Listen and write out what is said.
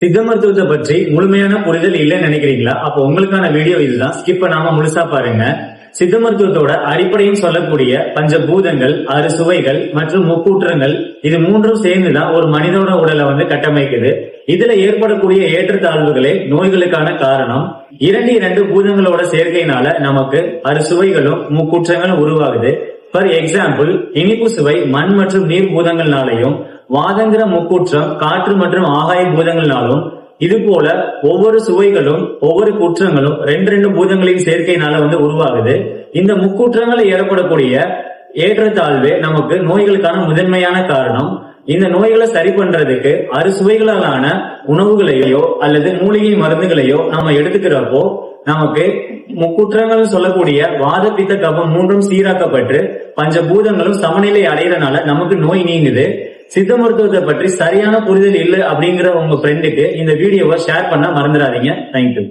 சித்த மருத்துவத்தை பற்றி முழுமையான புரிதல் இல்லைன்னு நினைக்கிறீங்களா? அப்போ உங்களுக்கான வீடியோ இதுதான். ஸ்கிப் பண்ணாம முழுசா பாருங்க. சித்த மருத்துவத்தோட அடிப்படையும் சொல்லக்கூடிய பஞ்சபூதங்கள், அறுசுவைகள் மற்றும் முக்கூற்றங்கள், இது மூன்றும் சேர்ந்துதான் ஒரு மனிதனோட உடலை கட்டமைக்குது. இதுல ஏற்படக்கூடிய ஏற்றத்தாழ்வுகளே நோய்களுக்கான காரணம். இரண்டு பூதங்களோட சேர்க்கையினால நமக்கு அறுசுவைகளும் முக்கூற்றங்களும் உருவாகுது. ஃபார் எக்ஸாம்பிள், இனிப்பு சுவை மண் மற்றும் நீர் பூதங்கள்னாலையும், வாதங்கிற முக்கூற்றம் காற்று மற்றும் ஆகாய பூதங்கள்னாலும், இது போல ஒவ்வொரு சுவைகளும் ஒவ்வொரு குற்றங்களும் ரெண்டு பூதங்களின் சேர்க்கையினால உருவாகுது. இந்த முக்கூற்றங்களை ஏற்படக்கூடிய ஏற்றத்தாழ்வே நமக்கு நோய்களுக்கான முதன்மையான காரணம். இந்த நோய்களை சரி பண்றதுக்கு அறுசுவைகளாலான உணவுகளையோ அல்லது மூலிகை மருந்துகளையோ நாம எடுத்துக்கிறப்போ நமக்கு முக்குற்றங்கள் சொல்லக்கூடிய வாத பித்த கபம் மூன்றும் சீராக்கப்பட்டு பஞ்சபூதங்களும் சமநிலை அடைகிறனால நமக்கு நோய் நீங்குது. சித்த மருத்துவத்தை பற்றி சரியான புரிதல் இல்லை அப்படிங்கிற உங்க ஃப்ரெண்டுக்கு இந்த வீடியோவை ஷேர் பண்ண மறந்துடாதீங்க. தேங்க்யூ.